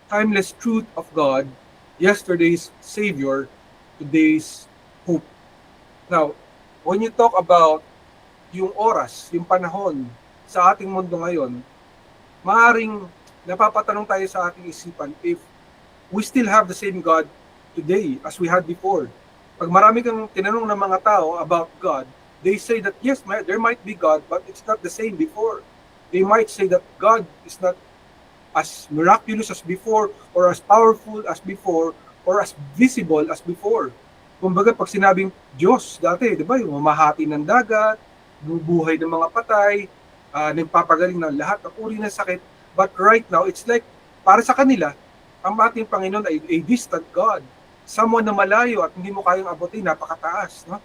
timeless truth of God, yesterday's Savior, today's hope. Now, when you talk about yung oras, yung panahon sa ating mundo ngayon, maaring napapatanong tayo sa ating isipan if we still have the same God today as we had before. Pag marami kang tinanong ng mga tao about God, they say that yes, there might be God, but it's not the same before. They might say that God is not as miraculous as before, or as powerful as before, or as visible as before. Kumbaga, pag sinabing Diyos dati, di ba, yung mamahati ng dagat, bubuhay ng mga patay, nagpapagaling ng lahat ng uri ng sakit. But right now, it's like, para sa kanila, ang ating Panginoon ay a distant God. Someone na malayo at hindi mo kayang abutin, napakataas. No?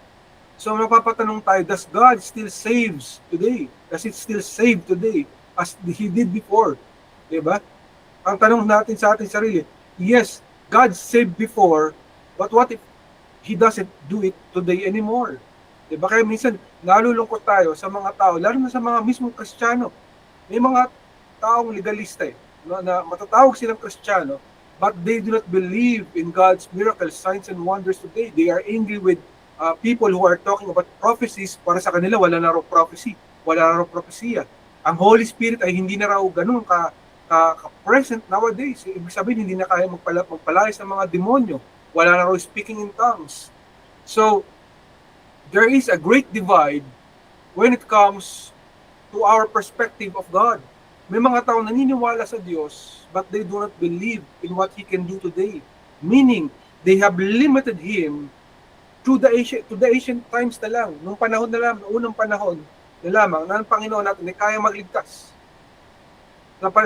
So mapapatanong tayo, does God still saves today? Does it still save today as He did before? Diba? Ang tanong natin sa ating sarili, yes, God saved before, but what if He doesn't do it today anymore? Diba? Kaya minsan, nalulungkot tayo sa mga tao, lalo na sa mga mismong Kristiyano. May mga taong legalista no, na matatawag silang Kristiyano, but they do not believe in God's miracles, signs, and wonders today. They are angry with people who are talking about prophecies. Para sa kanila, wala na raw prophecy, wala na raw propesya. Ang Holy Spirit ay hindi na raw ganun ka-present nowadays. Ibig sabihin, hindi na kaya magpalayas ng mga demonyo. Wala na raw speaking in tongues. So, there is a great divide when it comes to our perspective of God. May mga tao naniniwala sa Diyos, but they do not believe in what He can do today. Meaning, they have limited Him to the ancient times na lang, nung panahon na lang, noong unang panahon na lamang, na ang Panginoon natin ay kaya magligtas.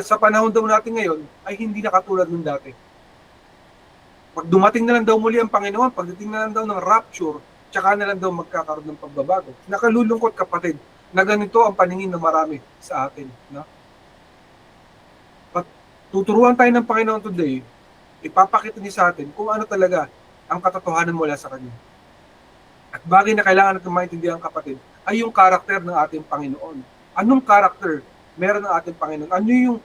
Sa panahon daw natin ngayon, ay hindi na katulad nung dati. Pag dumating na lang daw muli ang Panginoon, pagdating na lang daw ng rapture, tsaka na lang daw magkakaroon ng pagbabago. Nakalulungkot, kapatid, na ganito ang paningin ng marami sa atin. No? But tuturuan tayo ng Panginoon today, ipapakita niya sa atin kung ano talaga ang katotohanan mula sa Kanya. At bagay na kailangan natin maintindihan, kapatid, ay yung karakter ng ating Panginoon. Anong karakter meron ng ating Panginoon? Ano yung,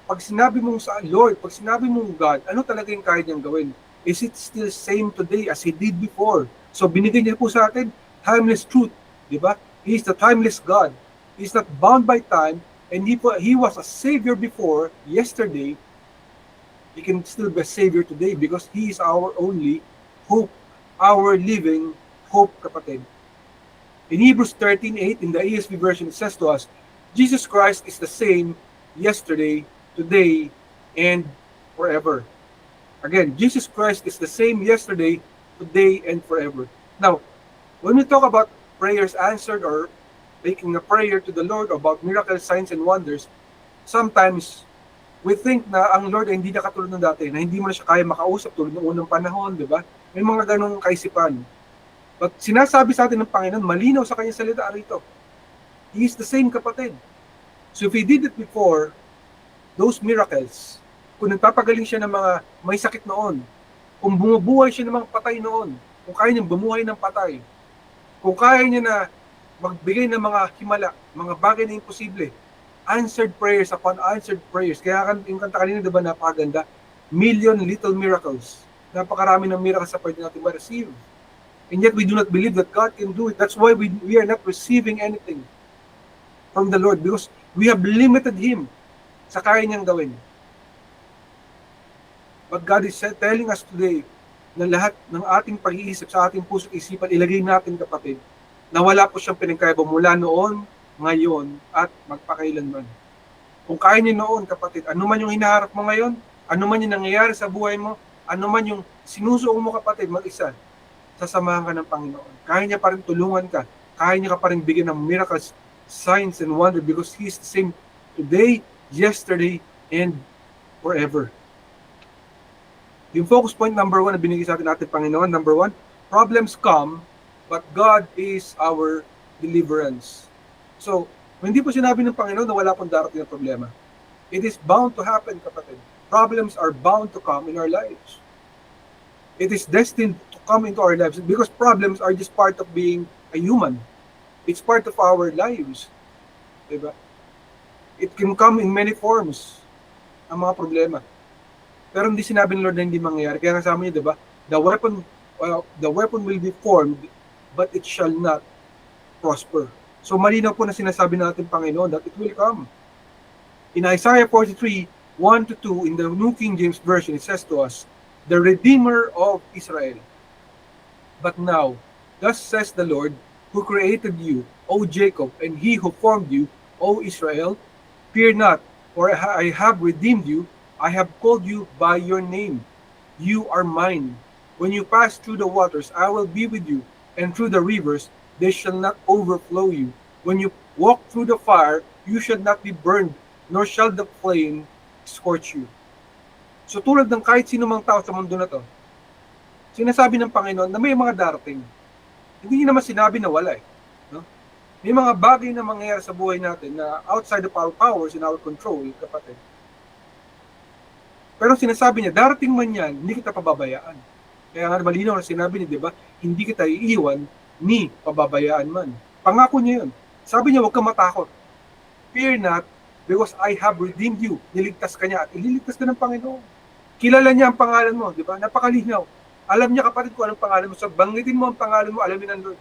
pag sinabi mong sa Lord, pag sinabi mong God, ano talaga yung kaya niyang gawin? Is it still same today as He did before? So binigay niya po sa atin timeless truth, di ba? He is the timeless God. He is not bound by time, and He was a Savior before, yesterday. He can still be a Savior today because He is our only hope, our living hope, kapatid. In Hebrews 13:8, in the ESV version, it says to us, Jesus Christ is the same yesterday, today, and forever. Again, Jesus Christ is the same yesterday, today, and forever. Now, when we talk about prayers answered or making a prayer to the Lord about miracles, signs, and wonders, sometimes we think na ang Lord ay hindi na katulad ng dati, na hindi mo na siya kaya makausap tulad ng unang panahon, di ba? May mga ganong kaisipan. But sinasabi sa atin ng Panginoon, malinaw sa kanyang salita rito. He is the same, kapatid. So if He did it before, those miracles, kung nagpapagaling siya ng mga may sakit noon, kung bumubuhay siya ng mga patay noon, kung kaya niya bumuhay ng patay, kung kaya niya na magbigay ng mga himala, mga bagay na imposible, answered prayers upon answered prayers. Kaya yung kanta kanina, diba, napakaganda? Million little miracles. Napakarami ng miracles sa pwede natin ma-receive. And yet we do not believe that God can do it. That's why we are not receiving anything from the Lord, because we have limited Him sa kaya niyang gawin. But God is telling us today na lahat ng ating pag-iisip sa ating puso at isipan, ilagay natin, kapatid, na wala po siyang pinagkaiba mula noon, ngayon, at magpakailanman. Kung kaya niyo noon, kapatid, ano man yung hinaharap mo ngayon, ano man yung nangyayari sa buhay mo, ano man yung sinusuong mo, kapatid, mag-isa, sasamahan ka ng Panginoon. Kaya niya pa rin tulungan ka. Kaya niya ka pa rin bigyan ng miracles, signs, and wonder, because He is the same today, yesterday, and forever. Yung focus point number 1 na binigay sa atin ating Panginoon, number 1, problems come, but God is our deliverance. So, hindi po sinabi ng Panginoon na wala pong darating na problema. It is bound to happen, kapatid. Problems are bound to come in our lives. It is destined to come into our lives because problems are just part of being a human. It's part of our lives. Diba? It can come in many forms, ang mga problema. Pero hindi sinabi ng Lord na hindi mangyayari. Kaya kasama niyo, di ba? The weapon will be formed, but it shall not prosper. So malinaw po na sinasabi natin, Panginoon, that it will come. In Isaiah 43, 1 to 2, in the New King James Version, it says to us, the Redeemer of Israel. But now, thus says the Lord, who created you, O Jacob, and he who formed you, O Israel, fear not, for I have redeemed you, I have called you by your name. You are mine. When you pass through the waters, I will be with you, and through the rivers, they shall not overflow you. When you walk through the fire, you shall not be burned, nor shall the flame scorch you. So tulad ng kahit sino mang tao sa mundo na to, sinasabi ng Panginoon na may mga darating. Hindi niya naman sinabi na wala eh. No? May mga bagay na mangyayari sa buhay natin na outside of our powers and our control, kapatid. Pero sinasabi niya, darating man yan, hindi kita pababayaan. Kaya nga malinaw na sinabi niya, di ba? Hindi kita iiwan, ni pababayaan man. Pangako niya yun. Sabi niya, huwag kang matakot. Fear not, because I have redeemed you. Niligtas ka niya at ililigtas ka ng Panginoon. Kilala niya ang pangalan mo, di ba? Napakalinaw. Alam niya, kapatid, kung anong pangalan mo. So, banggitin mo ang pangalan mo, alamin ng Lord.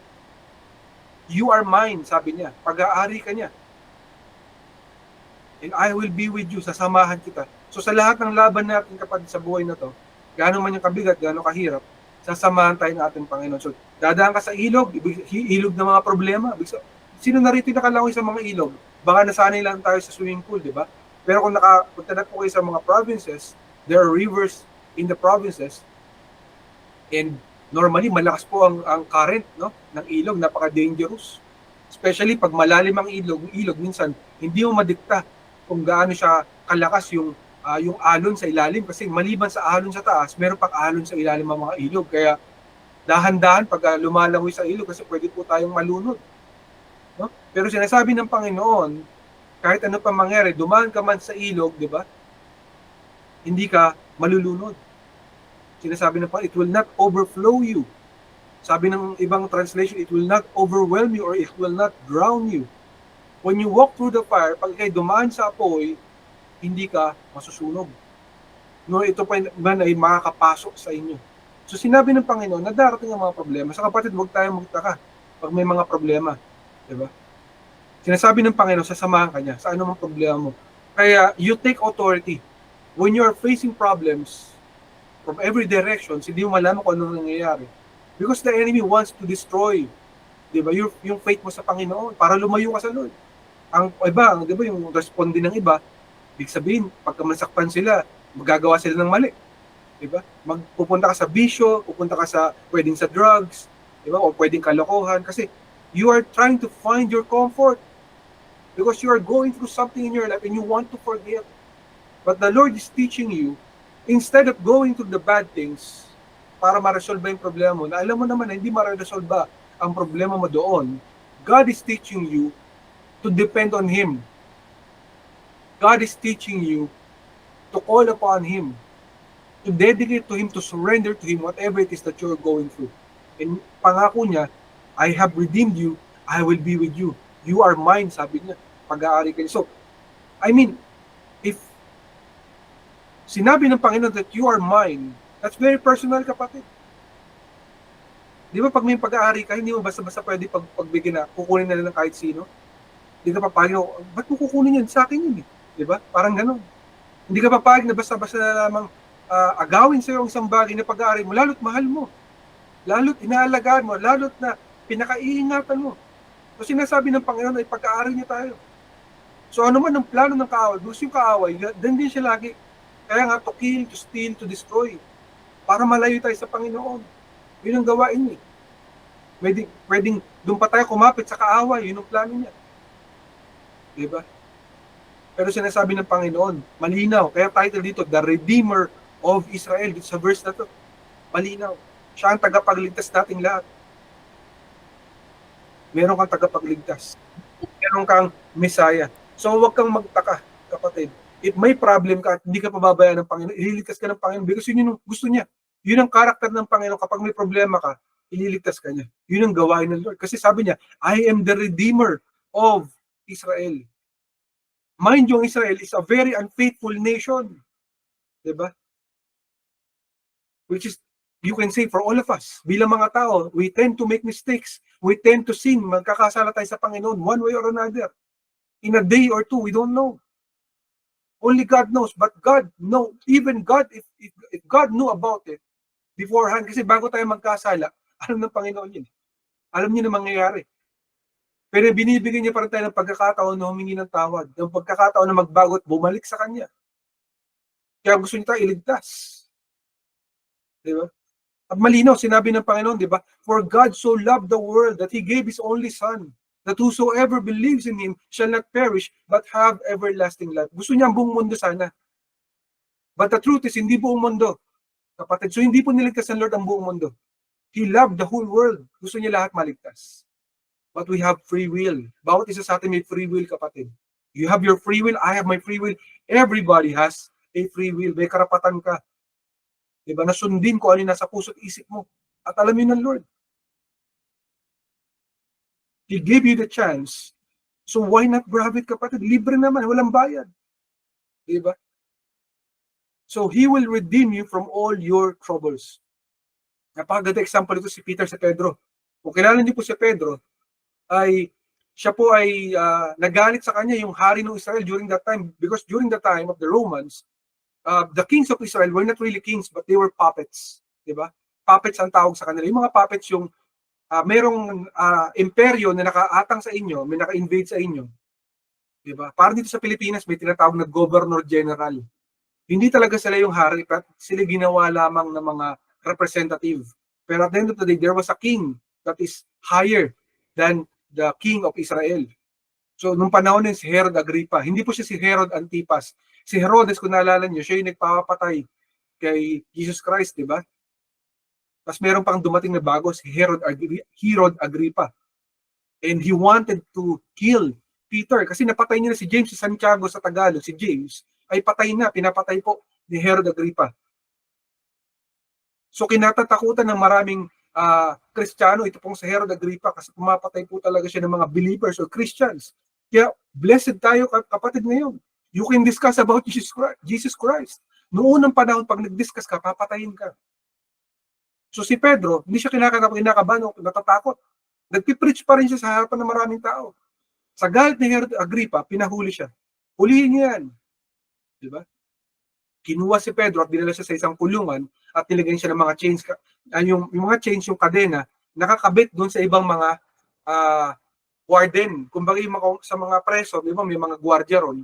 You are mine, sabi niya. Pag-aari ka niya. And I will be with you, sasamahan kita. So sa lahat ng laban natin, kapatid, sa buhay na to, gaano man yung kabigat, gaano kahirap, sasamahan tayo ng ating Panginoon. So dadaan ka sa ilog, ilog ng mga problema. Sino narito nakalangoy sa mga ilog? Baka nasanay lang tayo sa swimming pool, di ba? Pero kung nakapunta na po kayo sa mga provinces, there are rivers in the provinces, and normally malakas po ang current, no, ng ilog, napaka-dangerous. Especially pag malalim ang ilog minsan hindi mo madikta kung gaano siya kalakas yung alon sa ilalim, kasi maliban sa alon sa taas, meron pang alon sa ilalim ng mga ilog. Kaya dahan-dahan pag lumalangoy sa ilog, kasi pwede po tayong malunod. No? Pero sinasabi ng Panginoon, kahit ano pa mangyari, dumaan ka man sa ilog, di ba? Hindi ka malulunod. Sinasabi ng Panginoon, it will not overflow you. Sabi ng ibang translation, it will not overwhelm you or it will not drown you. When you walk through the fire, pag kayo dumaan sa apoy, hindi ka masusunog. No, ito pa man ay makakapasok sa inyo. So sinabi ng Panginoon na darating ang mga problema. Sa kapatid, huwag tayong magtaka pag may mga problema. Diba? Sinasabi ng Panginoon, sasamahan ka niya sa anumang problema mo. Kaya you take authority. When you are facing problems from every direction, hindi mo malaman kung ano nangyayari. Because the enemy wants to destroy, diba, yung faith mo sa Panginoon para lumayo ka sa Lord. Ang iba, diba, yung responde ng iba, ibig sabihin, pagka masaktan sila, magagawa sila ng mali. Diba? Magpupunta ka sa bisyo, pupunta ka sa, pwedeng sa drugs, diba? O pwedeng kalokohan, kasi you are trying to find your comfort because you are going through something in your life and you want to forget. But the Lord is teaching you, instead of going through the bad things, para ma-resolve yung problema mo, na alam mo naman na hindi ma-resolve ang problema mo doon, God is teaching you to depend on Him. God is teaching you to call upon Him, to dedicate to Him, to surrender to Him whatever it is that you're going through. And pangako niya, I have redeemed you, I will be with you. You are mine, sabi niya. Pag-aari ka niya. So, I mean, if sinabi ng Panginoon that you are mine, that's very personal, kapatid. Di ba pag may pag-aari ka, hindi mo basta-basta pwede pagbigyan na kukunin na lang ng kahit sino? Hindi ka papayag, ba't mo kukunin yan? Sa akin yun eh. Di ba? Parang gano'n. Hindi ka papayag na basta-basta na lamang agawin sa'yo ang isang bagay na pag-aari mo, lalo't mahal mo. Lalo't inaalagaan mo, lalo't na pinakaiingatan mo. So sinasabi ng Panginoon ay pag-aari niya tayo. So ano man ang plano ng kaaway, gusto yung kaaway, dan din siya lagi. Kaya nga, to kill, to steal, to destroy. Para malayo tayo sa Panginoon. Yun ang gawain niya. Pwedeng doon pa tayo kumapit sa kaaway, yun ang plano niya. Diba? Pero sinasabi ng Panginoon, malinaw. Kaya title dito, The Redeemer of Israel. Dito sa verse na to, malinaw. Siya ang tagapagligtas nating lahat. Meron kang tagapagligtas. Meron kang Messiah. So huwag kang magtaka, kapatid. If may problem ka at hindi ka pababayaan ng Panginoon, ililigtas ka ng Panginoon because yun yung gusto niya. Yun ang karakter ng Panginoon. Kapag may problema ka, ililigtas ka niya. Yun ang gawain ng Lord. Kasi sabi niya, I am the Redeemer of Israel. Mind you, Israel is a very unfaithful nation. Diba? which is, you can say, for all of us, bilang mga tao, we tend to make mistakes. We tend to sin. Magkakasala tayo sa Panginoon one way or another. In a day or two, we don't know. Only God knows. But God, no, even God, if God knew about it beforehand, kasi bago tayo magkasala, alam ng Panginoon yun. Alam niya na mangyayari. Pero binibigyan niya pa rin tayo ng pagkakataon na humingi ng tawad, ng pagkakataon na magbago at bumalik sa Kanya. Kaya gusto niya tayo iligtas. Diba? At malinaw, sinabi ng Panginoon, di ba? For God so loved the world that He gave His only Son, that whosoever believes in Him shall not perish, but have everlasting life. Gusto niya ang buong mundo sana. But the truth is, hindi buong mundo. Kapatid, so hindi po niligtas ng Lord ang buong mundo. He loved the whole world. Gusto niya lahat maligtas. But we have free will. Bawat isa sa atin may free will, kapatid. You have your free will, I have my free will. Everybody has a free will. May karapatan ka. Diba? Nasundin ko ano yung nasa puso't isip mo. At alam yun ng Lord. He gave you the chance. So why not grab it, kapatid? Libre naman, walang bayad. Diba? So He will redeem you from all your troubles. Napakaganda example ito si Peter sa Pedro. Kung kilala niyo po si Pedro, ay siya po ay nagalit sa kanya yung hari ng Israel during that time, because during the time of the Romans, the kings of Israel were not really kings, but they were puppets. Diba? Puppets ang tawag sa kanila. Yung mga puppets yung merong imperyo na nakaatang sa inyo, may naka-invade sa inyo. Diba? Parang dito sa Pilipinas, may tinatawag na governor general. Hindi talaga sila yung hari, but sila ginawa lamang ng mga representative. Pero at the end of the day, there was a king that is higher than the king of Israel. So, nung panahon nun, si Herod Agrippa, hindi po siya si Herod Antipas. Si Herodes, kung naalala niyo, siya yung nagpapatay kay Jesus Christ, di ba? Tapos meron pang dumating na bago, si Herod Agrippa. And he wanted to kill Peter kasi napatay niya na si James, si Santiago sa Tagalog, si James ay patay na, pinapatay po ni Herod Agrippa. So kinatatakutan ng maraming Kristiyano ito pong si Herod Agrippa kasi pumapatay po talaga siya ng mga believers or Christians. Kaya blessed tayo, kapatid, ngayon. You can discuss about Jesus Christ. Noong unang panahon, pag nag-discuss ka, papatayin ka. So si Pedro, hindi siya kinakabahan o natatakot. Nagpipreach pa rin siya sa harapan ng maraming tao. Sa galit ni Herod Agrippa, pinahuli siya. Hulihin niya yan. Diba? Kinuha si Pedro at dinala siya sa isang kulungan at nilagyan siya ng mga chains. Yung mga chains, yung kadena, nakakabit doon sa ibang mga warden. Kumbaga sa mga preso, di ba, may mga gwardiya ron.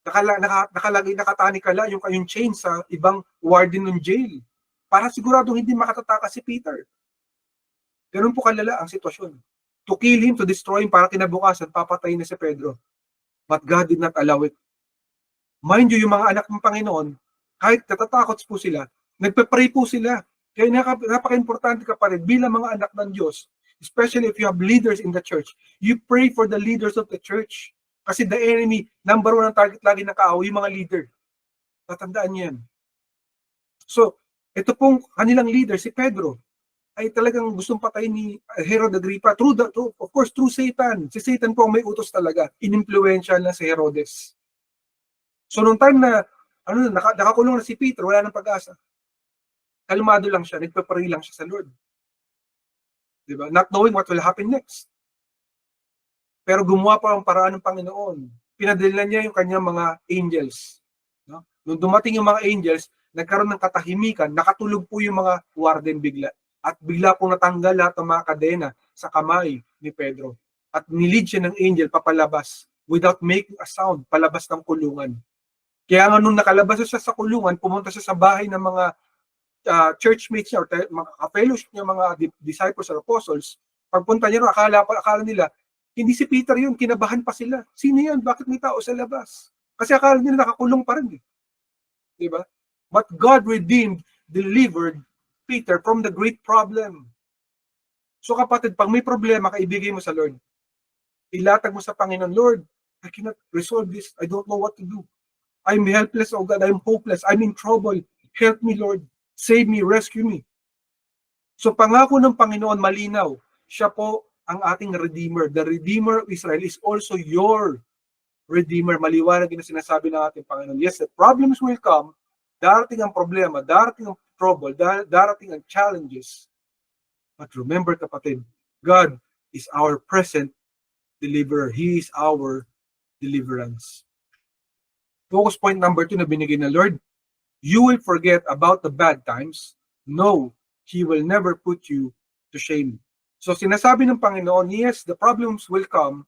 Nakalagay, nakatanikala yung chain sa ibang warden ng jail. Para siguradong hindi makatatakas si Peter. Ganun po kalala ang sitwasyon. To kill him, to destroy him, para kinabukasan, papatayin na si Pedro. But God did not allow it. Mind you, yung mga anak ng Panginoon, kahit natatakot po sila, nagpe-pray po sila. Kaya napaka-importante ka pa rin bilang mga anak ng Diyos, especially if you have leaders in the church, you pray for the leaders of the church. Kasi the enemy, number one ang target lagi ng kaaway, yung mga leader. Tatandaan yan. So, ito pong kanilang leader, si Pedro, ay talagang gustong patayin ni Herod Agrippa of course, through Satan. Si Satan po ang may utos talaga. Inimpluwensya na si Herodes. So, nung time na nakakulong na si Peter, wala nang pag-asa. Kalmado lang siya, nagpapray lang siya sa Lord. Diba? Not knowing what will happen next. Pero gumawa pa ang paraan ng Panginoon. Pinadala niya yung kanyang mga angels. No? Nung dumating yung mga angels, nagkaroon ng katahimikan, nakatulog po yung mga warden bigla. At bigla pong natanggal lahat ng mga kadena sa kamay ni Pedro. At nilid siya ng angel papalabas without making a sound, palabas ng kulungan. Kaya nga nung nakalabas siya sa kulungan, pumunta siya sa bahay ng mga churchmates niya or mga ka-fellowship niya, mga disciples or apostles. Pagpunta niya, akala nila, hindi si Peter yun, kinabahan pa sila. Sino yan? Bakit may tao sa labas? Kasi akala nila nakakulong pa rin. Diba? But God redeemed, delivered Peter from the great problem. So kapatid, pag may problema, kaibigay mo sa Lord. Ilatag mo sa Panginoon, Lord, I cannot resolve this. I don't know what to do. I'm helpless, oh God. I'm hopeless. I'm in trouble. Help me, Lord. Save me, rescue me. So pangako ng Panginoon, malinaw. Siya po ang ating Redeemer. The Redeemer of Israel is also your Redeemer. Maliwanag yung sinasabi ng ating Panginoon. Yes, the problems will come. Darating ang problema. Darating ang trouble, darating ang challenges. But remember kapatid, God is our present deliverer. He is our deliverance. Focus point number 2 na binigay ng Lord, you will forget about the bad times. No, He will never put you to shame. So sinasabi ng Panginoon, yes, the problems will come,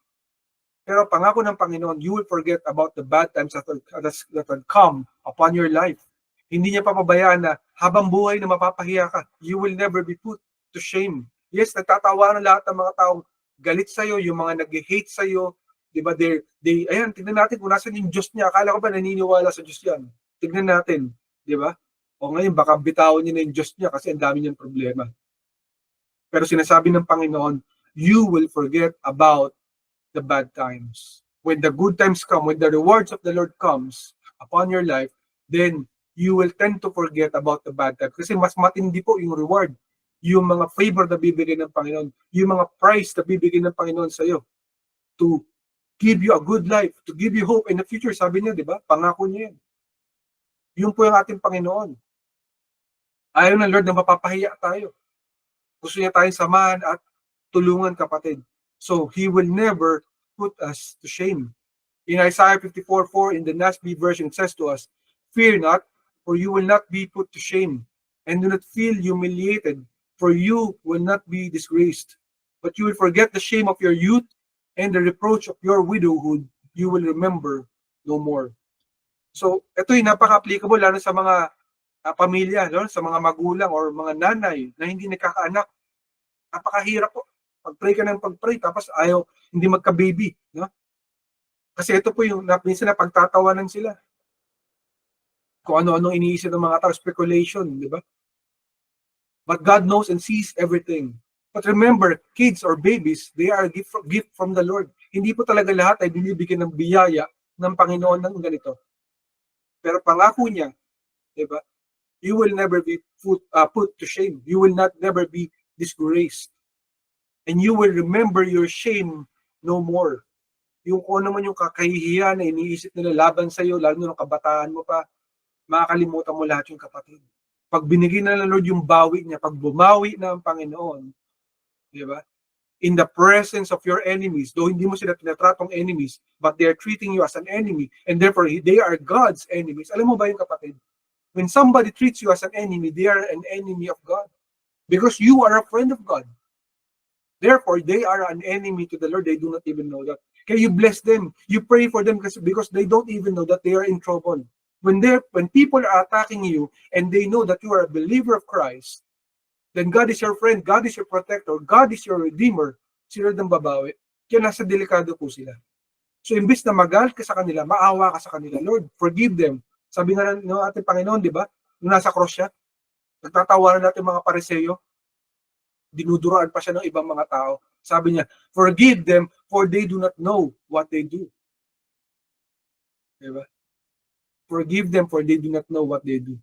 pero pangako ng Panginoon, you will forget about the bad times that will come upon your life. Hindi niya papabayaan na habang buhay na mapapahiya ka, you will never be put to shame. Yes, nagtatawa na lahat ng mga taong galit sa'yo, yung mga nag-hate sa'yo, di ba? Ayan, tignan natin kung nasan yung Diyos niya. Akala ko ba naniniwala sa Diyos yan? Tignan natin, di ba? O ngayon, baka bitawan niya na yung Diyos niya kasi ang dami niyang problema. Pero sinasabi ng Panginoon, you will forget about the bad times. When the good times come, when the rewards of the Lord comes upon your life, then you will tend to forget about the bad times. Kasi mas matindi po yung reward, yung mga favor na bibigay ng Panginoon, yung mga prize na bibigay ng Panginoon sa iyo to give you a good life, to give you hope in the future. Sabi niya, di ba? Pangako niya yan. Yun po yung ating Panginoon. Ayaw ng Lord na mapapahiya tayo. Gusto niya tayong samahan at tulungan, kapatid. So, He will never put us to shame. In Isaiah 54:4, in the NASB version, it says to us, fear not, for you will not be put to shame, and do not feel humiliated, for you will not be disgraced. But you will forget the shame of your youth, and the reproach of your widowhood, you will remember no more. So, ito yung napaka-applicable lalo sa mga pamilya, no? Sa mga magulang or mga nanay na hindi nakakaanak. Napakahirap po. Pag-pray ka ng pag-pray, tapos ayaw, hindi magka-baby. No? Kasi ito po yung minsan na pagtatawanan sila. Kung ano-ano iniisip ng mga tao, speculation, di ba? But God knows and sees everything. But remember, kids or babies, they are a gift from the Lord. Hindi po talaga lahat ay binibigyan ng biyaya ng Panginoon ng ganito. Pero pangako niya, di ba? You will never be put to shame. You will never be disgraced. And you will remember your shame no more. Yung kung ano man yung kakahihiyan na iniisip nila laban sa iyo, lalo nung kabataan mo pa, makakalimutan mo lahat yung kapatid. Pag binigay na ng Lord yung bawi niya, pag bumawi na ang Panginoon, di ba? In the presence of your enemies, though hindi mo sila tinatratong enemies, but they are treating you as an enemy, and therefore they are God's enemies. Alam mo ba yung kapatid? When somebody treats you as an enemy, they are an enemy of God. Because you are a friend of God. Therefore, they are an enemy to the Lord. They do not even know that. Kaya you bless them. You pray for them because they don't even know that they are in trouble. When people are attacking you and they know that you are a believer of Christ, then God is your friend, God is your protector, God is your redeemer. Sila ng babawi. Kaya nasa delikado po sila. So, imbis na magalit ka sa kanila, maawa ka sa kanila. Lord, forgive them. Sabi nga ng ating Panginoon, di ba? Nung nasa cross siya, nagtatawanan natin mga Pariseyo, dinuduraan pa siya ng ibang mga tao. Sabi niya, forgive them for they do not know what they do. Diba? Forgive them for they do not know what they do.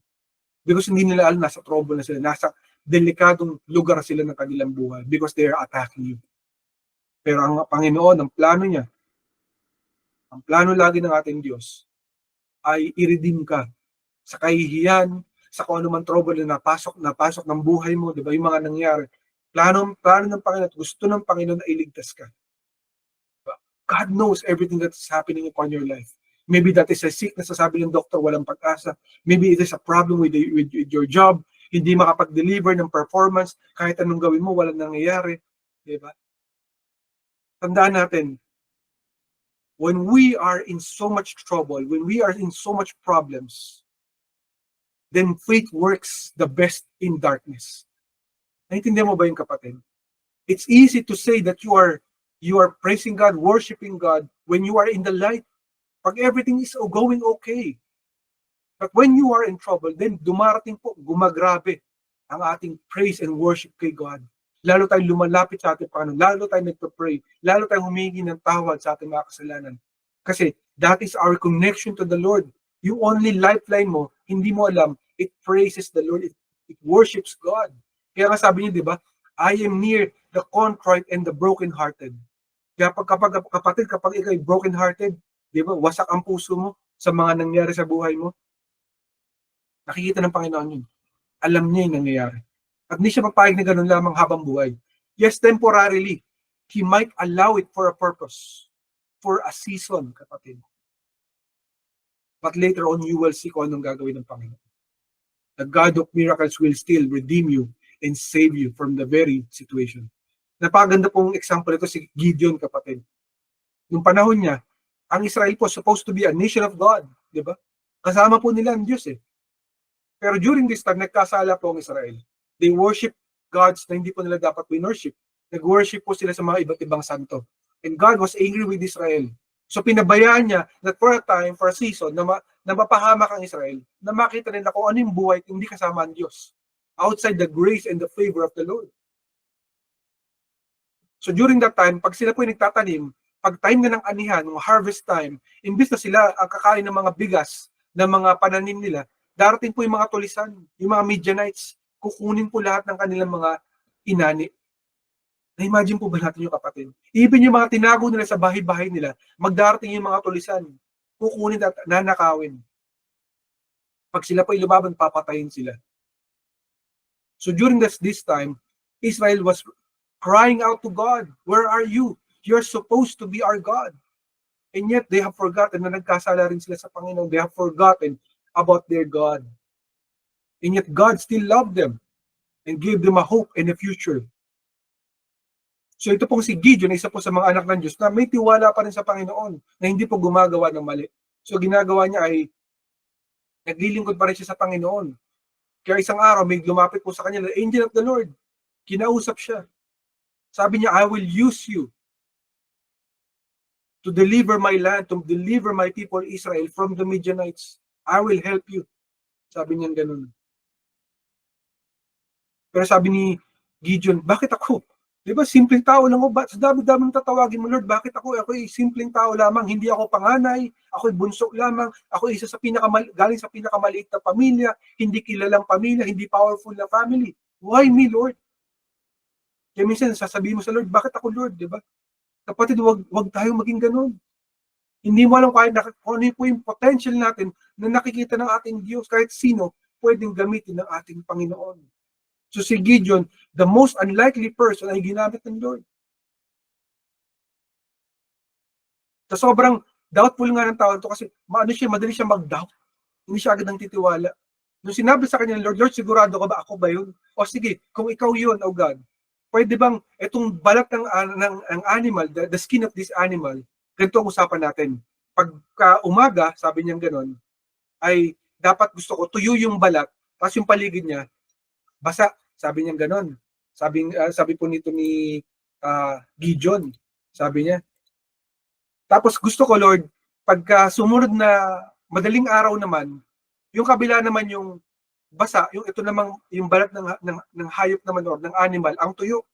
Because hindi nila alam, nasa trouble na sila, nasa delikadong lugar sila ng kanilang buhay because they are attacking you. Pero ang Panginoon, ang plano niya, ang plano lagi ng ating Diyos ay i-redeem ka sa kahihiyan, sa kung ano man trouble na napasok ng buhay mo, di ba? Yung mga nangyari. Plano ng Panginoon, gusto ng Panginoon na iligtas ka. God knows everything that's happening upon your life. Maybe that is a sickness, sasabi ng doktor, walang pag-asa. Maybe it is a problem with your job, hindi makapag-deliver ng performance, kahit anong gawin mo, walang nangyayari. Di ba? Tandaan natin, when we are in so much trouble, when we are in so much problems, then faith works the best in darkness. Naintindihan mo ba yung kapatid? It's easy to say that you are praising God, worshiping God when you are in the light. Pag everything is going okay. But when you are in trouble, then dumarating po, gumagrabe ang ating praise and worship kay God. Lalo tayong lumalapit sa ating Panginoon, lalo tayong nagpa-pray, lalo tayong humingi ng tawad sa ating mga kasalanan. Kasi that is our connection to the Lord. Yung only lifeline mo, hindi mo alam, it praises the Lord, it worships God. Kaya nga sabi niyo, di ba, I am near the contrite and the broken-hearted. Kaya kapatid, kapag ikaw ay broken-hearted, di ba, wasak ang puso mo sa mga nangyari sa buhay mo, nakikita ng Panginoon yun. Alam niya yung nangyayari. At hindi siya papayag na ganun lamang habang buhay. Yes, temporarily, He might allow it for a purpose, for a season, kapatid. But later on, you will see kung anong gagawin ng Panginoon. The God of miracles will still redeem you and save you from the very situation. Napaganda pong example ito si Gideon, kapatid. Nung panahon niya, ang Israel po supposed to be a nation of God, di ba? Kasama po nila ang Diyos eh. Pero during this time, nagkasala po ang Israel. They worship gods na hindi po nila dapat worship. Nag-worship po sila sa mga iba't ibang santo. And God was angry with Israel. So pinabayaan niya that for a time, for a season, na mapahamak ang Israel, na makita nila kung ano yung buhay hindi kasama ang Diyos. Outside the grace and the favor of the Lord. So during that time, pag sila po yung nagtatanim, pag time na ng anihan, ng harvest time, imbis na sila ang kakain ng mga bigas, ng mga pananim nila, darating po yung mga tulisan, yung mga Midianites, kukunin po lahat ng kanilang mga inani. Na-imagine po ba natin yung kapatid? Even yung mga tinago nila sa bahay-bahay nila, magdarating yung mga tulisan, kukunin at nanakawin. Pag sila po lumaban, papatayin sila. So during this time, Israel was crying out to God, "Where are you? You're supposed to be our God." And yet, they have forgotten na nagkasala rin sila sa Panginoon. They have forgotten about their God. And yet, God still loved them and gave them a hope and a future. So ito pong si Gideon, isa po sa mga anak ng Diyos na may tiwala pa rin sa Panginoon na hindi po gumagawa ng mali. So ginagawa niya ay naglilingkod pa rin siya sa Panginoon. Kaya isang araw, may lumapit po sa kanya, the angel of the Lord. Kinausap siya. Sabi niya, "I will use you to deliver my land, to deliver my people Israel from the Midianites. I will help you." Sabi niya ganun. Pero sabi ni Gideon, "Bakit ako? Di ba, simpleng tao lang ako. Sa dami-daming tatawagin mo, Lord, bakit ako? Ako'y simpleng tao lamang. Hindi ako panganay. Ako'y bunso lamang. Ako isa sa galing sa pinakamaliit na pamilya. Hindi kilalang pamilya. Hindi powerful na family. Why me, Lord?" Kaya minsan, sasabihin mo sa Lord, "Bakit ako, Lord?" Di ba? Kapatid, wag tayo maging ganun. Hindi mo alam kahit kung ano po yung potential natin na nakikita ng ating Diyos, kahit sino pwedeng gamitin ng ating Panginoon. So si Gideon, the most unlikely person ay ginamit ng Lord. So sobrang doubtful nga ng tao ito kasi madali siya mag-doubt. Hindi siya agad nang titiwala. Nung sinabi sa kanya, Lord, sigurado ka ba? Ako ba yun? O sige, kung ikaw yun, oh God, pwede bang itong balat ng animal, the skin of this animal, ganito ang usapan natin. Pagka umaga, sabi niya gano'n, ay dapat gusto ko tuyo yung balat, tapos yung paligid niya, basa. Sabi niya gano'n. Sabi po nito ni Gideon, sabi niya. Tapos gusto ko, Lord, pagka sumunod na madaling araw naman, yung kabila naman yung basa, yung ito namang yung balat ng hayop naman or ng animal, ang tuyo.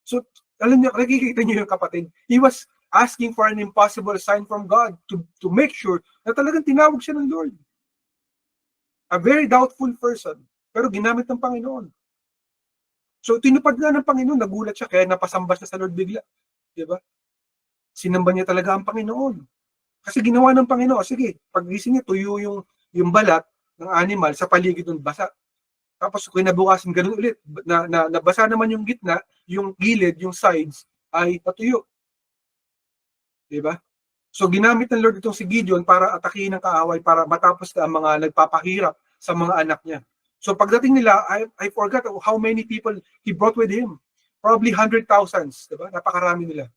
So, alam niyo, nakikita niyo yung kapatid. He was asking for an impossible sign from God to make sure na talagang tinawag siya ng Lord. A very doubtful person, pero ginamit ng Panginoon. So, tinupad nga ng Panginoon, nagulat siya, kaya napasamba siya sa Lord bigla. Diba? Sinamba niya talaga ang Panginoon. Kasi ginawa ng Panginoon, sige, paggising niya, tuyo yung balat ng animal sa paligid ng basa. Tapos kinabukasan ganun ulit, nabasa naman yung gitna, yung gilid, yung sides, ay natuyo. Diba? So ginamit ng Lord itong si Gideon para atakihin ng kaaway, para matapos na ang mga nagpapahirap sa mga anak niya. So pagdating nila, I forgot how many people he brought with him. Probably 100,000, diba? Napakarami nila.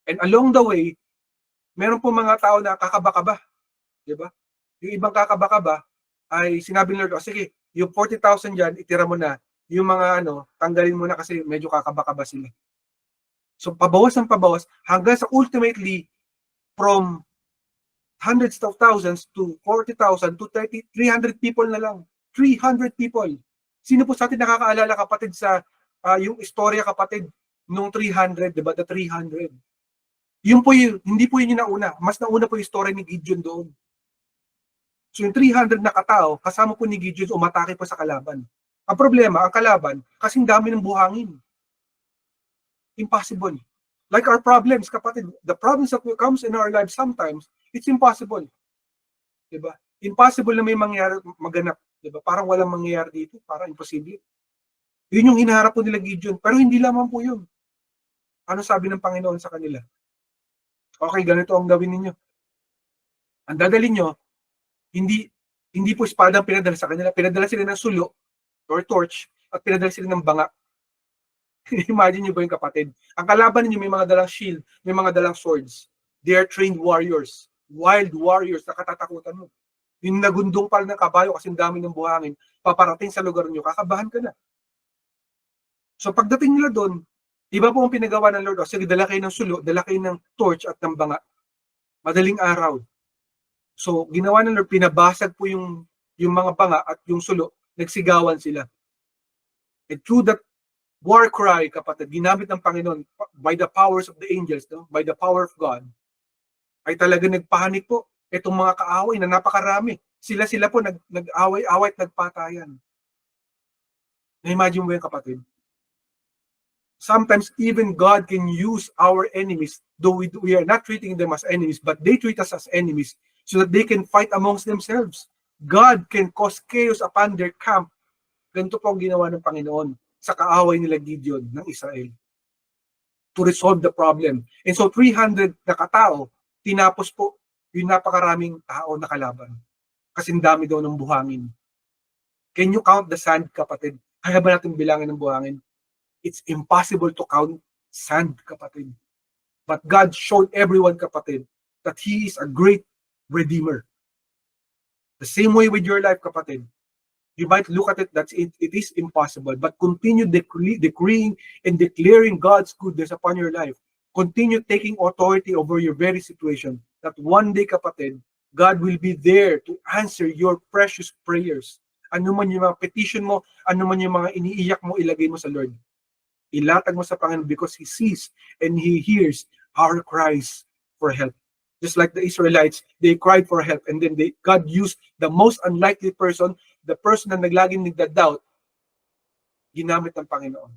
And along the way, meron po mga tao na kakaba-kaba. Diba? Yung ibang kakaba-kaba ay sinabi ng Lord, sige, yung 40,000 dyan, itira mo na. Yung mga tanggalin mo na kasi medyo kakaba-kaba sila. So pabawas ng pabawas hanggang sa ultimately from hundreds of thousands to 40,000 to 300 people na lang. 300 people. Sino po sa atin nakakaalala, kapatid, sa yung istorya, kapatid, nung 300, diba? The 300. Yun po hindi po yun yung nauna. Mas nauna po yung story ni Gideon doon. So yung 300 na katao, kasama po ni Gideon, umatake po sa kalaban. Ang problema, ang kalaban, kasing dami ng buhangin. Impossible. Like our problems, kapatid, the problems that comes in our lives sometimes, it's impossible. Diba? Impossible na may mangyari maganap. Diba? Parang walang mangyayari dito, parang imposible. Yun yung hinaharap po nila Gideon, pero hindi lamang po yun. Ano sabi ng Panginoon sa kanila? Okay, ganito ang gawin ninyo. Ang dadalhin nyo, hindi hindi po espada ang pinadala sa kanila. Pinadala sila ng sulo or torch at pinadala sila ng banga. Imagine nyo ba yung kapatid? Ang kalaban ninyo may mga dalang shield, may mga dalang swords. They are trained warriors, wild warriors na katatakutan mo. Yung nagundong pala ng kabayo kasi dami ng buhangin, paparating sa lugar nyo, kakabahan ka na. So pagdating nila doon, iba po ang pinagawa ng Lord. O sige, dala kayo ng sulo, dala kayo ng torch at ng banga. Madaling araw. So ginawa ng Lord, pinabasag po yung mga banga at yung sulo, nagsigawan sila. And through that war cry, kapatid, ginamit ng Panginoon by the powers of the angels, no? By the power of God, ay talaga nagpanik po itong mga kaaway na napakarami. Sila po nag-away-away at nagpatayan. Na-imagine mo yung kapatid? Sometimes even God can use our enemies, though we are not treating them as enemies, but they treat us as enemies so that they can fight amongst themselves. God can cause chaos upon their camp. Ganito po ang ginawa ng Panginoon sa kaaway nila Gideon ng Israel to resolve the problem. And so 300 na katao, tinapos po yung napakaraming tao na kalaban. Kasi dami daw ng buhangin. Can you count the sand, kapatid? Kaya ba natin bilangin ng buhangin? It's impossible to count sand, kapatid. But God showed everyone, kapatid, that He is a great Redeemer. The same way with your life, kapatid. You might look at it that it is impossible, but continue decreeing and declaring God's goodness upon your life. Continue taking authority over your very situation. That one day, kapatid, God will be there to answer your precious prayers. Ano man yung mga petition mo, ano man yung mga iniiyak mo, ilagay mo sa Lord. Ilatag mo sa Panginoon because He sees and He hears our cries for help. Just like the Israelites, they cried for help and then God used the most unlikely person, the person na naglaging nagda-doubt, ginamit ng Panginoon.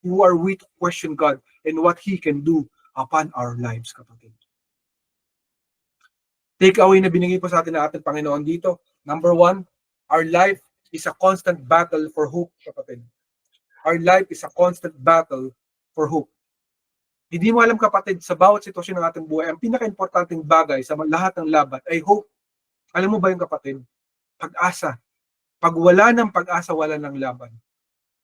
Who are we to question God and what He can do upon our lives, kapatid? Take away na binigay po sa atin ng ating Panginoon dito. Number 1, our life is a constant battle for hope, kapatid. Our life is a constant battle for hope. Hindi mo alam, kapatid, sa bawat sitwasyon ng ating buhay, ang pinaka-importanting bagay sa lahat ng laban ay hope. Alam mo ba yung kapatid? Pag-asa. Pag wala ng pag-asa, wala ng laban.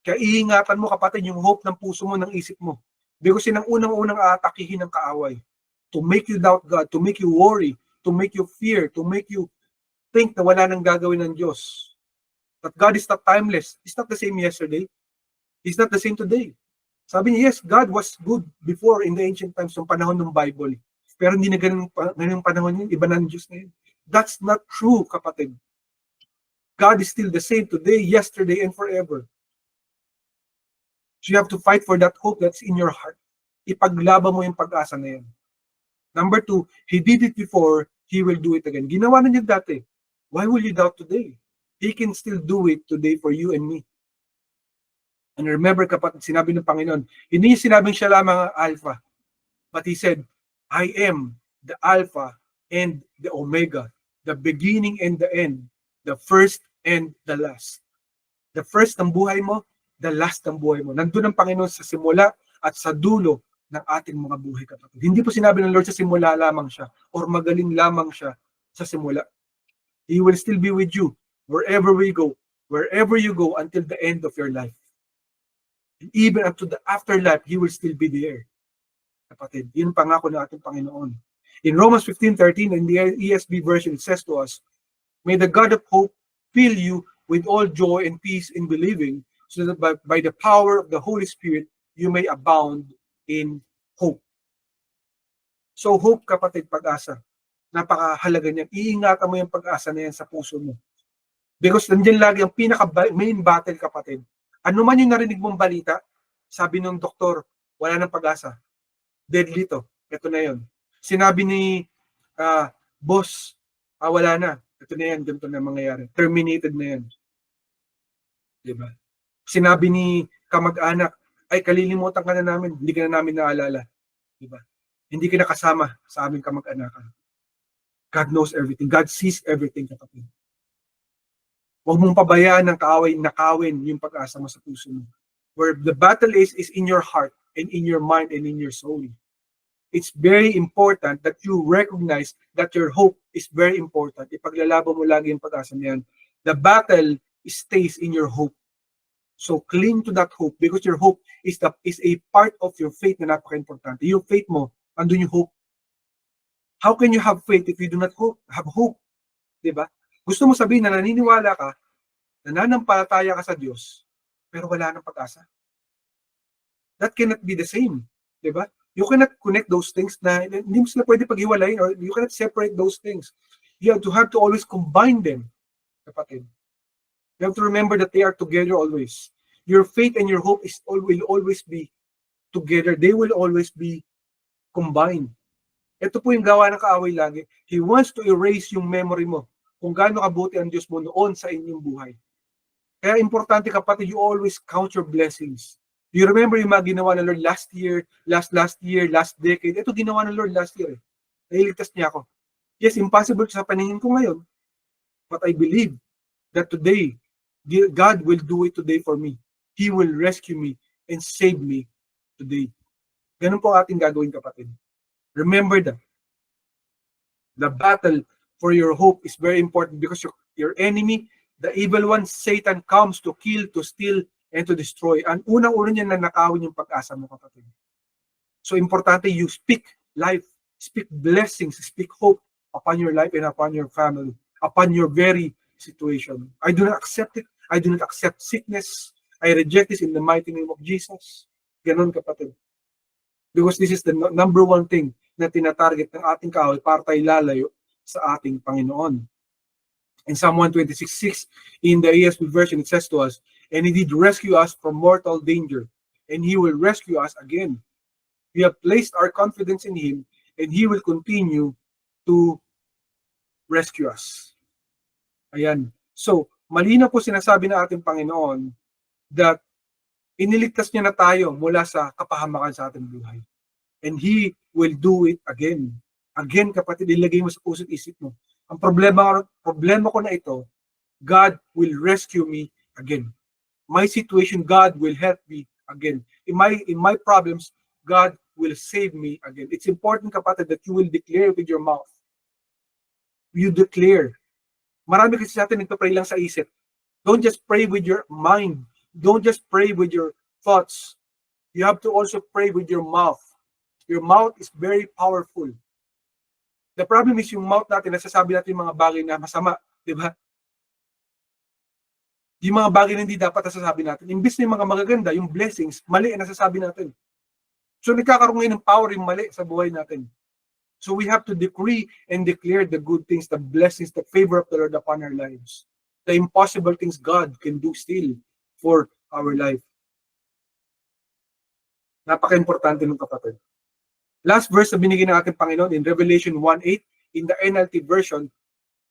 Kaya iingatan mo, kapatid, yung hope ng puso mo, ng isip mo. Because yun ang unang-unang aatakihin ng kaaway. To make you doubt God, to make you worry, to make you fear, to make you think na wala nang gagawin ng Diyos. That God is not timeless. He's not the same yesterday. He's not the same today. Sabi niya, yes, God was good before in the ancient times, ng panahon ng Bible. Pero hindi na ganun panahon yun, iba na ng Diyos ngayon. That's not true, kapatid. God is still the same today, yesterday, and forever. So you have to fight for that hope that's in your heart. Ipaglaban mo yung pag-asa na yan. Number 2, He did it before, He will do it again. Ginawa na niya dati. Why will you doubt today? He can still do it today for you and me. And remember, kapatid, sinabi ng Panginoon, hindi niya sinabing siya lamang ang Alpha. But He said, I am the Alpha and the Omega, the beginning and the end, the first and the last. The first ng buhay mo, the last ng buhay mo. Nandun ang Panginoon sa simula at sa dulo ng ating mga buhay, kapatid. Hindi po sinabi ng Lord sa simula lamang siya or magaling lamang siya sa simula. He will still be with you wherever we go, wherever you go until the end of your life. And even up to the afterlife, He will still be there. Kapatid, yun pangako ng ating Panginoon. In Romans 15:13, in the ESV version, it says to us, may the God of hope fill you with all joy and peace in believing, so that by the power of the Holy Spirit, you may abound in hope. So hope, kapatid, pag-asa. Napakahalaga niyan. Iingatan mo yung pag-asa na yan sa puso mo. Because nandiyan lagi ang pinaka-main battle, kapatid. Ano man yung narinig mong balita, sabi ng doktor, wala nang pag-asa. Deadly to. Ito na yun. Sinabi ni boss, wala na. Ito na yan, ganito na mangyayari. Terminated na yan. Diba? Sinabi ni kamag-anak, ay kalilimutan ka na namin, hindi ka na namin naalala. Diba? Hindi ka na kasama sa aming kamag-anakan. God knows everything. God sees everything, kapatid. Huwag mong pabayaan ng nakawin yung pag-asa mo sa puso mo. Where the battle is in your heart and in your mind and in your soul. It's very important that you recognize that your hope is very important. Ipaglalaban mo lagi yung pag-asa niyan. The battle stays in your hope. So cling to that hope because your hope is a part of your faith na napaka-importante. Yung faith mo, andun yung hope. How can you have faith if you do not have hope? Diba? Gusto mo sabihin na naniniwala ka, nananampalataya ka sa Diyos, pero wala nang pag-asa. That cannot be the same. Diba? You cannot connect those things na hindi mo sila pwede paghiwalayin or you cannot separate those things. You have to always combine them, kapatid. You have to remember that they are together always. Your faith and your hope will always be together. They will always be combined. Ito po yung gawa ng kaaway lagi. He wants to erase yung memory mo kung gaano kabuti ang Diyos mo noon sa inyong buhay. Kaya importante kapatid, you always count your blessings. You remember yung mga ginawa ng Lord last year, last year, last decade. Ito ginawa ng Lord last year. Nailigtas niya ako. Yes, impossible sa paningin ko ngayon. But I believe that today, God will do it today for me. He will rescue me and save me today. Ganun po ating gagawin kapatid. Remember that. The battle for your hope is very important because your enemy, the evil one, Satan, comes to kill, to steal, and to destroy. Ang unang-una niya na nakawin yung pag-asa mo, kapatid. So, importante, you speak life, speak blessings, speak hope upon your life and upon your family, upon your very situation. I do not accept it. I do not accept sickness. I reject this in the mighty name of Jesus. Ganon, kapatid. Because this is the number one thing na tinatarget ng ating kaaway para tayo lalayo sa ating Panginoon. In Psalm 126:6, in the ESV version, it says to us, "And He did rescue us from mortal danger, and He will rescue us again. We have placed our confidence in Him, and He will continue to rescue us." Ayan. So, malinaw po sinasabi ng ating Panginoon that iniligtas niya na tayo mula sa kapahamakan sa ating buhay. And He will do it again. Again, kapatid, ilagay mo sa puso't isip mo. Ang problema ko na ito, God will rescue me again. My situation, God will help me again. In my problems, God will save me again. It's important, kapatid, that you will declare with your mouth. You declare. Marami kasi sa atin nagpa-pray lang sa isip. Don't just pray with your mind. Don't just pray with your thoughts. You have to also pray with your mouth. Your mouth is very powerful. The problem is yung mouth natin, nasasabi natin yung mga bagay na masama, di ba? Yung mga bagay na hindi dapat nasasabi natin. Imbis na yung mga magaganda, yung blessings, mali ang nasasabi natin. So nagkakaroon ngayon ng power yung mali sa buhay natin. So we have to decree and declare the good things, the blessings, the favor of the Lord upon our lives. The impossible things God can do still for our life. Napaka-importante ng kapatid. Last verse na binigay ng ating Panginoon in Revelation 1:8, in the NLT version,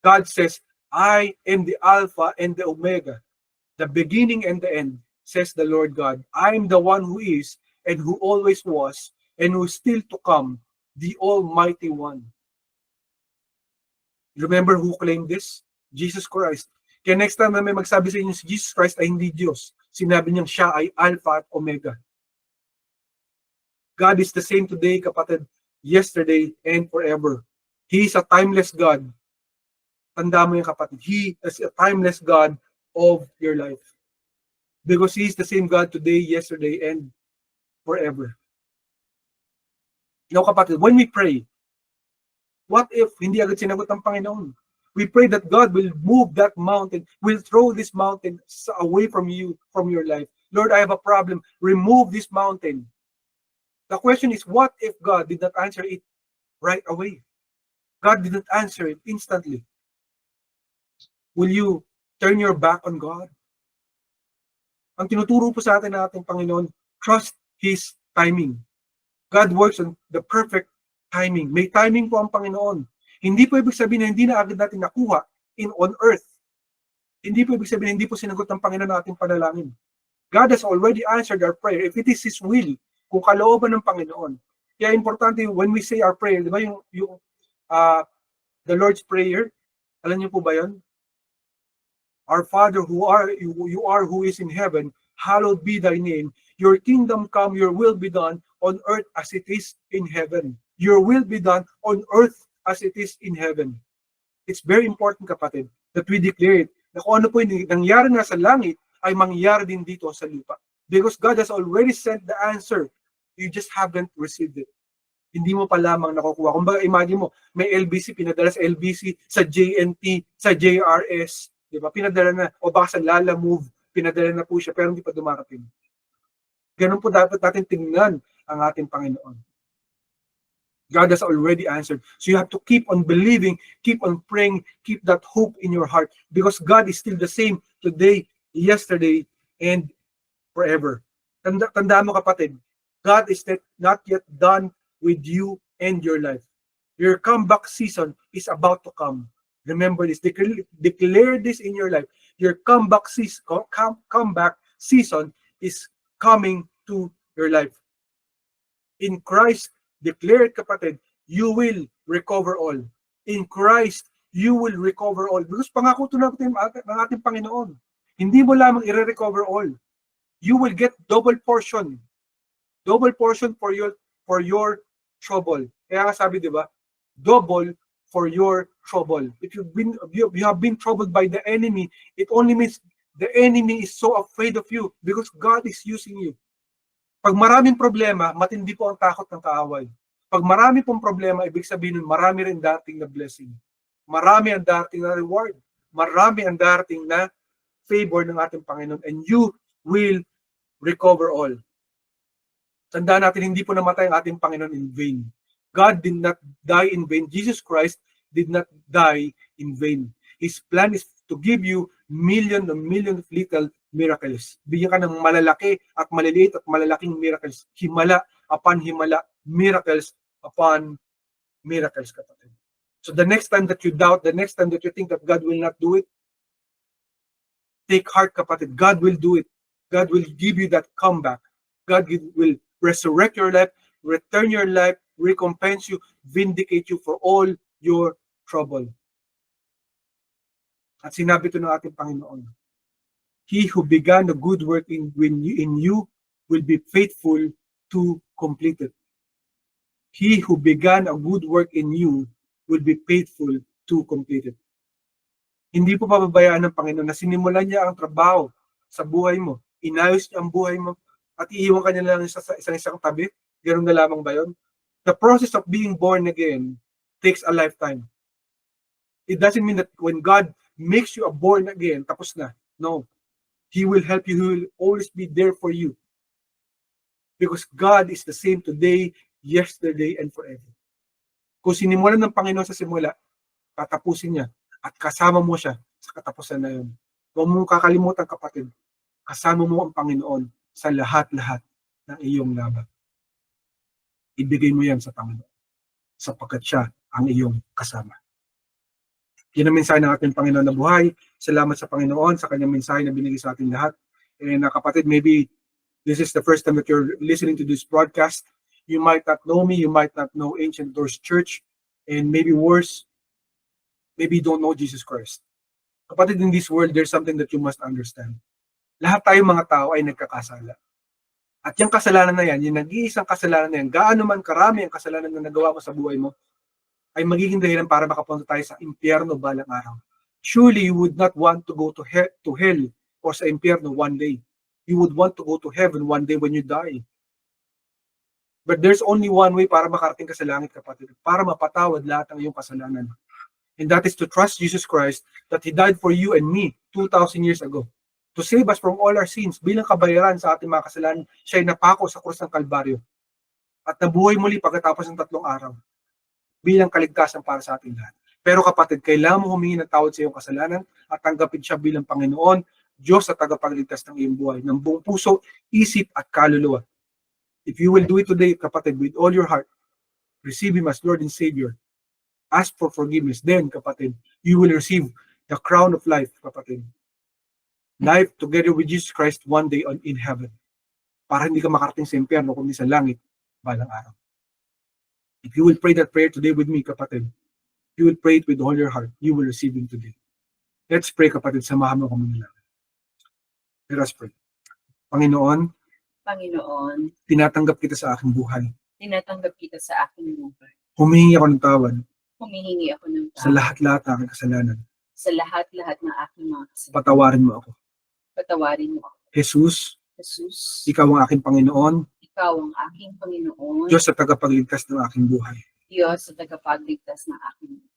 God says, "I am the Alpha and the Omega, the beginning and the end, says the Lord God. I am the one who is and who always was and who is still to come, the Almighty One." Remember who claimed this? Jesus Christ. Kaya next time na may magsabi sa inyo si Jesus Christ ay hindi Diyos, sinabi niyang siya ay Alpha at Omega. God is the same today, kapatid, yesterday, and forever. He is a timeless God. Tanda mo yung kapatid. He is a timeless God of your life. Because He is the same God today, yesterday, and forever. Now, kapatid, when we pray, what if hindi agad sinagot ng Panginoon? We pray that God will move that mountain, will throw this mountain away from you, from your life. Lord, I have a problem. Remove this mountain. The question is, what if God did not answer it right away? God did not answer it instantly. Will you turn your back on God? Ang tinuturo po sa atin ng ating Panginoon, trust His timing. God works on the perfect timing. May timing po ang Panginoon. Hindi po ibig sabihin na hindi na agad natin nakuha on earth. Hindi po ibig sabihin na hindi po sinagot ng Panginoon ang ating panalangin. God has already answered our prayer. If it is His will, kung kalooban ng Panginoon. Kaya importante when we say our prayer, di ba yung the Lord's Prayer, alam niyo po ba yun? Our Father you are who is in heaven, hallowed be thy name. Your kingdom come, your will be done on earth as it is in heaven. Your will be done on earth as it is in heaven. It's very important, kapatid, that we declare it, na kung ano po yung nangyari na sa langit, ay mangyari din dito sa lupa. Because God has already sent the answer. You just haven't received it. Hindi mo pa lamang nakukuha. Kung baga, imagine mo, may LBC, pinadala sa LBC, sa JNT, sa JRS, di ba? Pinadala na, o baka sa Lala Move, pinadala na po siya, pero hindi pa dumarating. Ganun po dapat natin tingnan ang ating Panginoon. God has already answered. So you have to keep on believing, keep on praying, keep that hope in your heart, because God is still the same today, yesterday, and forever. Tandaan mo, kapatid, God is not yet done with you and your life. Your comeback season is about to come. Remember this. Declare this in your life. Your comeback season is coming to your life. In Christ, declare it, kapatid, you will recover all. In Christ, you will recover all. Because pangako ito ng ating Panginoon. Hindi mo lamang i-recover all. You will get double portion. Double portion for your trouble. Kaya nga sabi, di ba? Double for your trouble. If you have been troubled by the enemy, it only means the enemy is so afraid of you because God is using you. Pag maraming problema, matindi po ang takot ng kaaway. Pag marami pong problema, ibig sabihin nun, marami rin dating na blessing. Marami ang dating na reward. Marami ang dating na favor ng ating Panginoon. And you will recover all. Tandaan natin, hindi po namatay ang ating Panginoon in vain. God did not die in vain. Jesus Christ did not die in vain. His plan is to give you million of little miracles. Bigyan ka ng malalaki at maliliit at malalaking miracles. Himala upon himala. Miracles upon miracles, kapatid. So the next time that you doubt, the next time that you think that God will not do it, take heart, kapatid. God will do it. God will give you that comeback. God will resurrect your life, return your life, recompense you, vindicate you for all your trouble. At sinabi ito ng ating Panginoon, He who began a good work in you will be faithful to complete it. He who began a good work in you will be faithful to complete it. Hindi po pababayaan ng Panginoon na sinimulan niya ang trabaho sa buhay mo, inayos niya ang buhay mo, at iiwan ka niya lang sa isang tabi. Ganun na lamang ba yun? The process of being born again takes a lifetime. It doesn't mean that when God makes you a born again, tapos na. No. He will help you. He will always be there for you. Because God is the same today, yesterday, and forever. Kung sinimulan ng Panginoon sa simula, tatapusin niya at kasama mo siya sa katapusan na yun. Huwag mong kakalimutan, kapatid, kasama mo ang Panginoon sa lahat-lahat ng iyong laban. Ibigay mo yan sa Panginoon sapagkat siya ang iyong kasama. Yan ang mensahe ng ating Panginoon na buhay. Salamat sa Panginoon sa kanyang mensahe na binigay sa ating lahat. And kapatid, maybe this is the first time that you're listening to this broadcast. You might not know me, you might not know Ancient Doors Church, and maybe worse, maybe you don't know Jesus Christ. Kapatid, in this world, there's something that you must understand. Lahat tayong mga tao ay nagkakasala. At yung kasalanan na yan, yung nag-iisang kasalanan na yan, gaano man karami ang kasalanan na nagawa mo sa buhay mo, ay magiging dahilan para makapunta tayo sa impyerno balang araw. Surely you would not want to go to hell or sa impyerno one day. You would want to go to heaven one day when you die. But there's only one way para makarating ka sa langit, kapatid, para mapatawad lahat ng iyong kasalanan. And that is to trust Jesus Christ, that He died for you and me 2,000 years ago. To save us from all our sins, bilang kabayaran sa ating mga kasalanan, siya ay napako sa krus ng Kalbaryo. At nabuhay muli pagkatapos ng 3 araw. Bilang kaligtasan para sa ating lahat. Pero kapatid, kailangan mo humingi ng tawad sa iyong kasalanan at tanggapin siya bilang Panginoon, Diyos at tagapagligtas ng iyong buhay, ng buong puso, isip at kaluluwa. If you will do it today, kapatid, with all your heart, receive Him as Lord and Savior, ask for forgiveness, then, kapatid, you will receive the crown of life, kapatid. Life together with Jesus Christ one day in heaven. Para hindi ka makarating sa impyerno, kundi sa langit, balang araw. If you will pray that prayer today with me, kapatid, you will pray it with all your heart, you will receive Him today. Let's pray, kapatid. Samahan mo ako manalangin. Let us pray. Panginoon, Panginoon, tinatanggap kita sa aking buhay. tinatanggap kita sa aking buhay. Humihingi ako ng tawad Humihingi ako ng sa tawad lahat-lahat ng aking kasalanan. sa lahat-lahat ng aking mga kasalanan. Patawarin mo ako. Patawarin mo ako. Jesus, Jesus, ikaw ang aking Panginoon, ikaw ang aking Panginoon, Diyos sa tagapagligtas ng aking buhay. Diyos sa tagapagligtas ng aking buhay.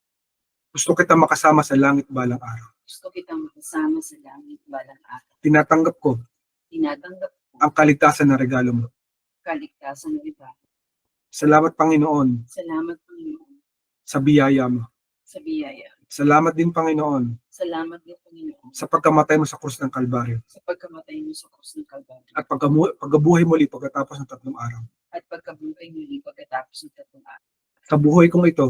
Gusto kita makasama sa langit balang araw. Gusto kitang makasama sa langit balang araw. Tinatanggap ko Tinatanggap ko ang kaligtasan na regalo mo. kaligtasan ng iba. Salamat, Panginoon, Salamat, Panginoon, sa biyaya mo. sa biyaya. Salamat din, Panginoon, Salamat din, Panginoon, sa pagkamatay mo sa krus ng Kalbaryo sa pagkamatay mo sa krus ng Kalbaryo at pagkabuhay muli pagkatapos ng 3 araw. at pagkabuhay muli pagkatapos ng 3 araw. Sa buhay kong ito,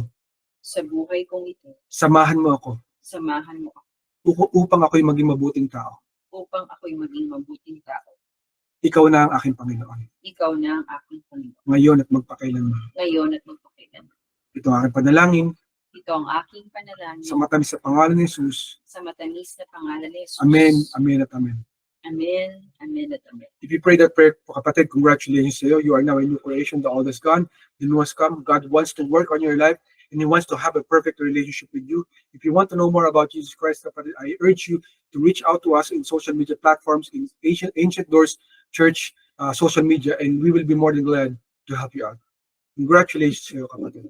Sa buhay kong ito, samahan mo ako samahan mo ako upang ako'y maging mabuting tao. upang ako'y maging mabuting tao. Ikaw na ang aking Panginoon, Ikaw na ang aking Panginoon, ngayon at magpakailanman. ngayon at magpakailanman. Ito ang aking panalangin Ito ang aking panalangin sa matamis sa pangalan ni Jesus. sa matamis na pangalan ni Jesus. Amen, amen at amen. Amen, amen at amen. If you pray that prayer, kapatid, congratulations to you. You are now a new creation. The old is gone, the new has come. God wants to work on your life, and He wants to have a perfect relationship with you. If you want to know more about Jesus Christ, kapatid, I urge you to reach out to us in social media platforms, in Ancient Doors Church social media, and we will be more than glad to help you out. Congratulations to you, kapatid.